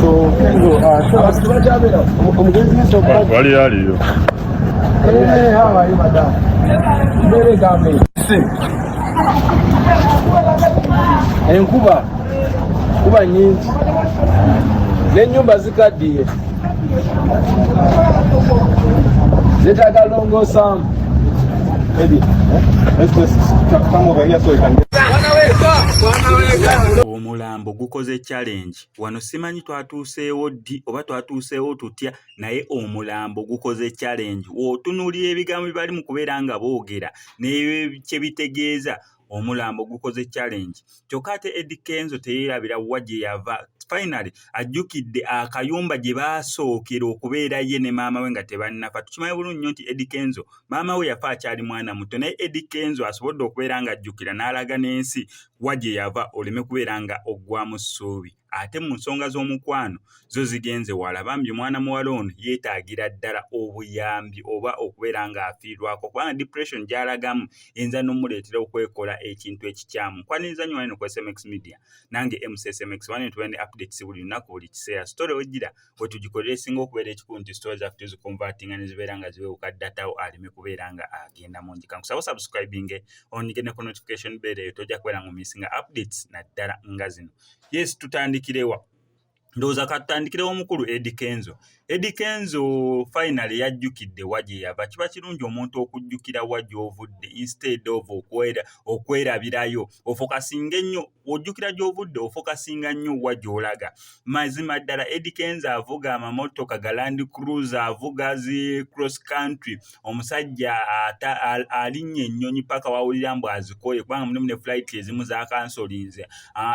So Kenzo, Wali aliyo. Hey, how are you, madam? Very gaming. Kuba nyingi. N'ennyumba zikaddiye. Zitakalongosa. Eddy, let's come over here so we can get. Omulambo gukoze challenge. Wano simanyi twatuuseewo ddi oba twatuuseewo tutya naye omulambo gukoze challenge. Otunuulira ebigambo bali mu kubeera nga boogera ne kye bitegeeza. Omulambo gukoze challenge. Kyokka ate Eddy Kenzo teyeerabira wa gye yava. Finally ajjukidde akayumba gye baasookera okubeera ye ne maama we nga tebannafa. Tukimanyi bulungi nnyo nti Eddy Kenzo maama we yafa akyali mwana muto naye Eddy Kenzo asobodde okubeera nga ajjukira n'alaga n'ensi wa gye yava oleme kubeera nga oggwamu ssuubi. Ate mu nsonga z'omukwano zo zigenze wala bambi omwana muwala ono yeetaagira ddala obuyambi oba okubeera nga afiirwako kubanga depression gy'alagamu enza n'omuleetera okwekola ekintu ekikyamu. Nkwaniriza nnyo wano ku SMX Media nange MCSMX wano tubeera ne updates buli lunaku buli kiseera. Story wejjira bwe tugikolera esinga okubeera ekikulu nti stories affe tuzikonvatinga ne zibeera nga ziweewuka data aleme kubeera nga agenda mu njika. Nkusaba subscribing onnyige ne ku notification bell eyo tojja kubeera nga omisinga updates naddala nga zino. Yes, tutandikirewa. Ndowooza katutandikirewo omukulu Eddy Kenzo. Eddy Kenzo finally yajjukidde wa gye yava. Kiba kirungi omuntu okujjukira wa gy'ovudde instead of okwerabirayo. Ofokasinga ennyo, ojjukira gy'ovudde ofokasinga nnyo wa gy'olaga. Mazima ddala Eddy Kenzo avuga amamotoka ga Land Cruiser, avuga zi cross country. Omusajja alinnye ennyonyi paka wawulira mbu azikoye kubanga mulimu ne flight ezimu za kansolinze.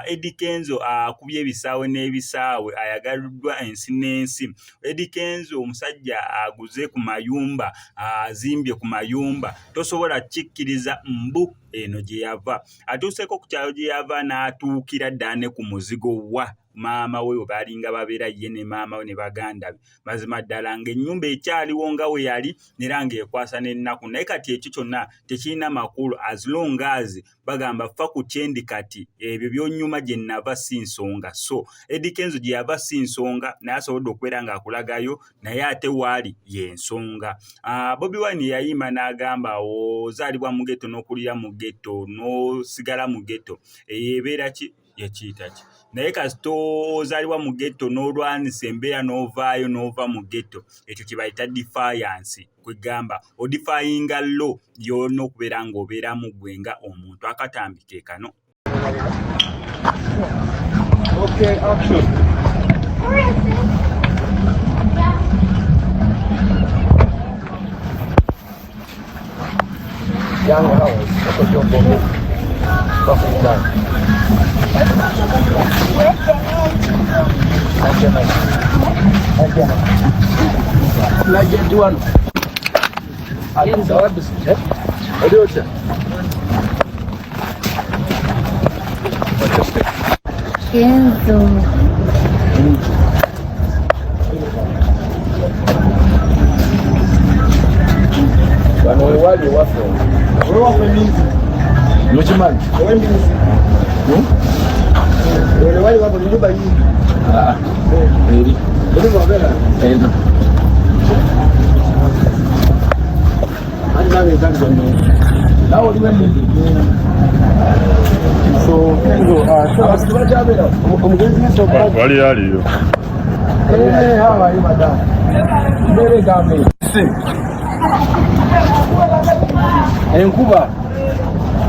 Eddy Kenzo akubye ebisaawe n'ebisaawe ayagaliddwa ensi n'ensi. Eddy Kenzo omusajja aguze ku mayumba, azimbye ku mayumba. Tosobola kikkiriza mbu eno gye yava. Atuuseeko ku kyalo gye yava n'atuukira ddala ne ku muzigo wa maama we baalinga babeera ye ne maama we ne baganda be. Mazima ddala ng'ennyumba ekyaliwo nga we yali era ng'ekwasa n'ennaku. Naye kati ekyo kyonna tekirina makulu as long as bagamba ffa ku kyendi kati ebyo by'onnyuma gye nava si nsonga. So Eddy Kenzo gye yava si nsonga naye asobodde okubeera ng'akulagayo naye ate waali y'ensonga. Bobi Wine yayima n'agamba ozaalibwa mu ghetto n'okulira mu ghetto n'osigala mu ghetto ebeera ki yakiyita ki naye kasita ozaalibwa mu ghetto n'olwanisa embeera n'ovaayo n'ova mu ghetto ekyo kye bayita defiance. Kwegamba odifayinga law y'olina okubeera ng'obeeramu gwe nga omuntu. Akatambi ke kano. Okay, action. Young hours, that's what you're going to do. Fucking done. Like one. I think the other is what do you say? Kenzo. Wali wafu. Wewe wafu mingi. Mchimani. Wewe mingi. Wewe wali wafu nyumba hii. Eri. Ndio wabela. Eri. Anawe zangu ndio. Nao ni mingi. So Kenzo, asiwajabela. Omugezi so Wali aliyo. Hey, how are you, madam? Very gaming.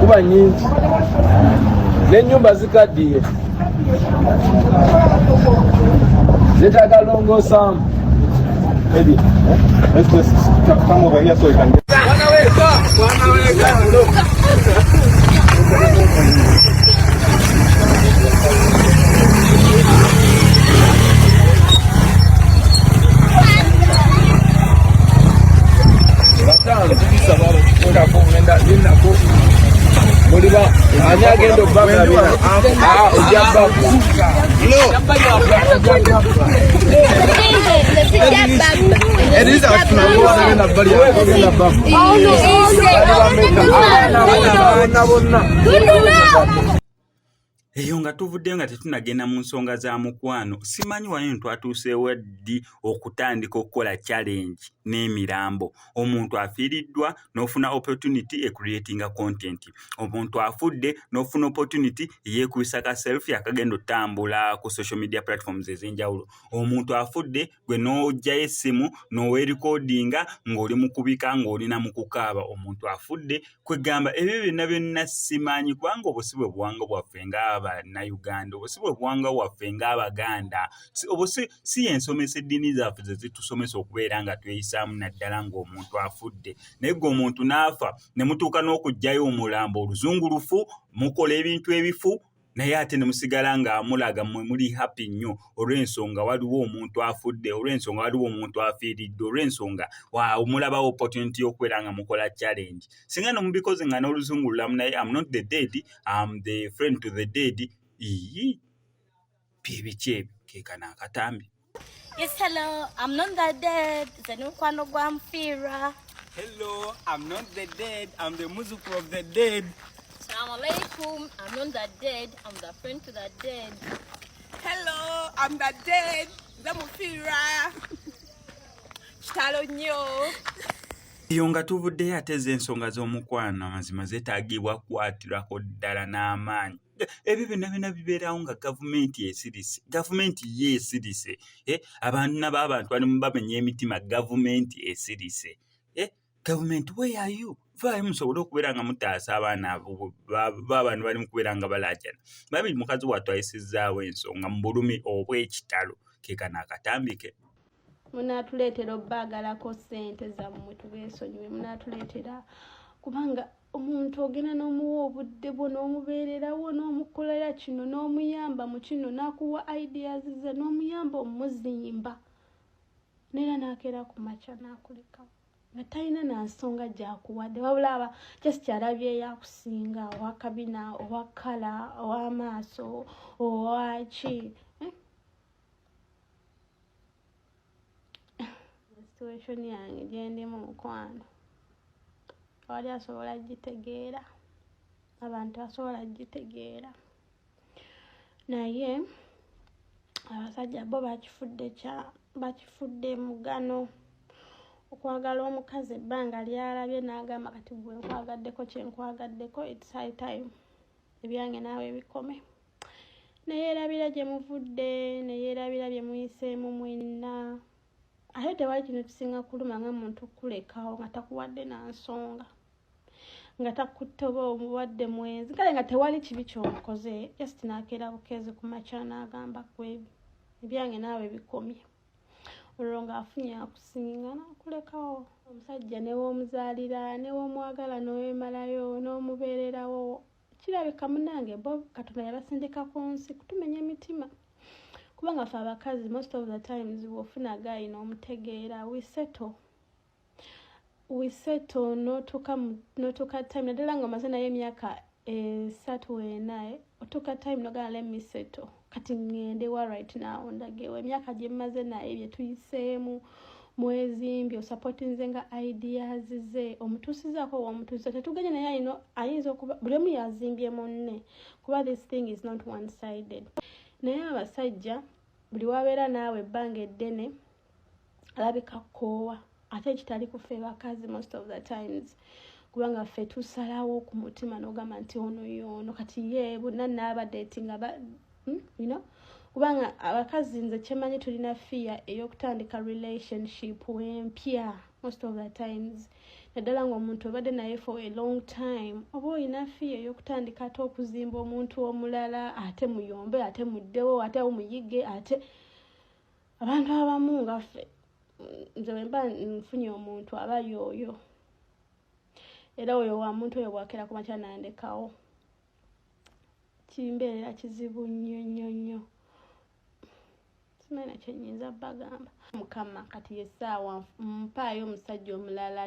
Kuba nyingi. N'ennyumba zikaddiye. Zitakalongosa. Eddy, let's come over here so we can get. Ani agenda okubanga bina ojjabba eyo nga tuvuddeyo nga tetunagenda mu nsonga za mukwano simanyi wano twatuuseewo ddi okutandika okukola challenge n'emirambo omuntu afiiriddwa n'ofuna opportunity ecreatinga content omuntu afudde n'ofuna opportunity yeekubisa ka selfie akagenda otambula ku social media platforms ez'enjawulo omuntu afudde gwe n'ogyayo essimu n'oweerikodinga ng'oli mu kubika ng'olina mu kukaaba omuntu afudde kwegamba ebyo byonna byonna simanyi kubanga obusi bwe buwanga bwaffe ng'Abannayuganda obusi bwe buwanga bwaffe ng'Abaganda obusi si ensomesa eddiini zaffe ze zitusomesa okubeera nga tweyisaamu naddala ng'omuntu afudde naye gwe omuntu n'afa ne mutuuka n'okugjayo omulambo oluzungulufu mukola ebintu ebifu naye ate ne musigala nga mulaga mwe muli happy nnyo olw'ensonga waliwo omuntu afudde olw'ensonga waliwo omuntu afiiridde olw'ensonga omulabawo opportunity y'okubeera nga mukola challenge singa nomubikoze nga n'oluzungululamu naye I'm not the dead I'm the friend to the dead byebiki ebyo keekana akatambi. Yes, hello, I'm not the dead. The new kwano gwamfira. Hello, I'm not the dead. I'm the muzuku of the dead. Assalamu alaikum. I'm not the dead. I'm the friend to the dead. Hello, I'm the dead. The mufira. Kitalo nnyo. Eyo nga tuvuddeyo ate z'ensonga z'omukwano amazima zeetaagibwa kukwatirwako ddala n'amaanyi ebyo byonna bibeerawo nga gavumenti yeesirise abantu n'abantu bali bamenya emitima gavumenti esirise gavumenti where are you vaayo musobole okubeera nga mutaasa abaana b'abantu bali mu kubeera nga balaajana babiri mukazi wattu ayisizaawo ensonga mu bulumi obw'ekitalo keekana akatambike munaatuleetera obbaagalako ssente zammwe tubeesonyiwe munaatuleetera kubanga omuntu ogenda n'omuwa obudde bwo n'omubeererawo n'omukolera kino n'omuyamba mu kino n'akuwa ideas ze n'omuyamba omuzimba neera n'akeera ku makya n'akulekawo nga talina na nsonga gy'akuwadde wabula aba just kyalabyeyo akusinga owakabina owakala ow'amaaso owaki situation yange gyendimu mukwano wali asobola gitegeera abantu asobola gitegeera naye abasajja bo bakifudde mugano okwagala omukazi ebbanga lyalabye n'agamba kati gwe nkwagaddeko kyenkwagadeko it's high time ebyange naawe bikome neyeerabira gye muvudde neyeerabira bye muyiseemu mwenna ate tewali kino kisinga kuluma nga muntu kulekawo nga takuwadde na nsonga nga takutte oba omuwadde mwenzi kale nga tewali kibi kyomukoze just n'akeera bukeezi ku makya n'agamba kwe ebyange naawe bikomye olwo ng'afunye akusinga n'akulekawo omusajja newoomuzaalira newoomwagala n'owemalayo n'omubeererawo kirabika munange bo Katonda yabasindika ku nsi kutumenya emitima kubanga ffe abakazi most of the times bw'ofuna gayi n'omutegeera we settle n'otuuka time naddala nga omaze naye emyaka 3-4 otuuka time n'ogala let me settle kati ngende wa right now ndagewe emyaka gye mmaze naye bye tuyiseemu mwezimbye osupportinze nga ideas ze omutuusizaako w'omutuusiza tetuganye naye ayinza okuba buli omu yazimbye munne kuba this thing is not one sided naye abasajja buli wabeera naawe ebbanga eddene alabika kkoowa ate ekitali kuffe bakazi most of the times kubanga ffe tusalawo ku mutima n'ogamba nti ono y'ono kati ye bonna n'abadeetinga kubanga abakazi nze kyemanyi tulina fear ey'okutandika relationship empya most of the times naddala ng'omuntu obadde naye for a long time oba olina fear ey'okutandika ate okuzimba omuntu omulala ate muyombe ate muddewo ate omuyige ate abantu abamu nga ffe nze wemba nfunye omuntu aba yooyo era oyo wa muntu oyo bwakeera ku makya nandekawo kimbeerera kizibu nnyo simanya kyenyinza bagamba mukama kati yessaawa mpaayo omusajja omulala